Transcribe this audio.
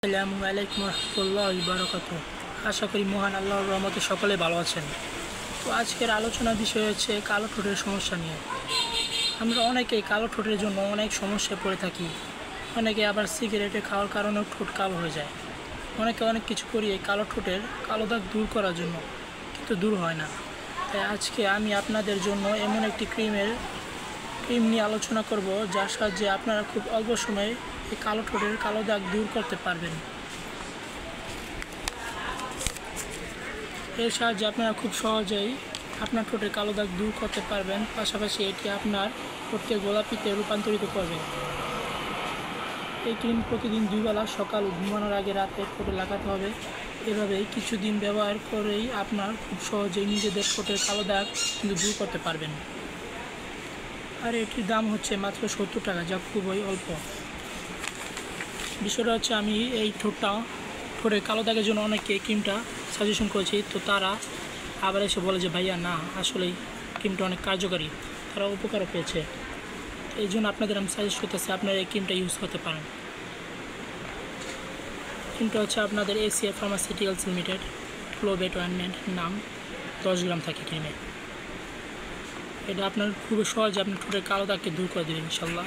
আসসালামু আলাইকুম রহমতুল্লাহি বারাকাতুহু। আশা করি মহান আল্লাহর রহমতে সকলে ভালো আছেন। তো আজকের আলোচনার বিষয় হচ্ছে কালো ঠোঁটের সমস্যা নিয়ে। আমরা অনেকেই কালো ঠোঁটের জন্য অনেক সমস্যায় পড়ে থাকি। অনেকে আবার সিগারেটে খাওয়ার কারণেও ঠোঁট কালো হয়ে যায়। অনেকে অনেক কিছু করি এই কালো ঠোঁটের কালো দাগ দূর করার জন্য, কিন্তু দূর হয় না। তাই আজকে আমি আপনাদের জন্য এমন একটি ক্রিম নিয়ে আলোচনা করব, যার সাহায্যে আপনারা খুব অল্প সময়ে এই কালো ঠোঁটের কালো দাগ দূর করতে পারবেন। এর সাহায্যে আপনারা খুব সহজেই আপনার ঠোঁটের কালো দাগ দূর করতে পারবেন। পাশাপাশি এটি আপনার ঠোঁটকে গোলাপিতে রূপান্তরিত করবে। এই ক্রিম প্রতিদিন 2 বেলা সকাল ও ঘুমানোর আগে রাতে ঠোঁটে লাগাতে হবে। এভাবেই কিছুদিন ব্যবহার করেই আপনার খুব সহজেই নিজেদের ঠোঁটের কালো দাগ কিন্তু দূর করতে পারবেন। আর এটির দাম হচ্ছে মাত্র 70 টাকা, যা খুবই অল্প। বিষয়টা হচ্ছে, আমি এই ঠোঁটের কালো দাগের জন্য অনেকে ক্রিমটা সাজেশন করেছি, তো তারা আবার এসে বলে যে ভাইয়া না, আসলেই ক্রিমটা অনেক কার্যকারী, তারা উপকারও পেয়েছে। এই জন্য আপনাদের আমি সাজেস্ট করতেছি আপনারা এই ক্রিমটা ইউজ করতে পারেন। ক্রিমটা হচ্ছে আপনাদের এসিআই ফার্মাসিউটিক্যালস লিমিটেড ফ্লোবেট অয়েন্টমেন্ট নাম, 10 গ্রাম থাকে ক্রিমে। এটা আপনার খুবই সহজে আপনার ঠোঁটের কালো দাগকে দূর করে দেবে ইনশাল্লাহ।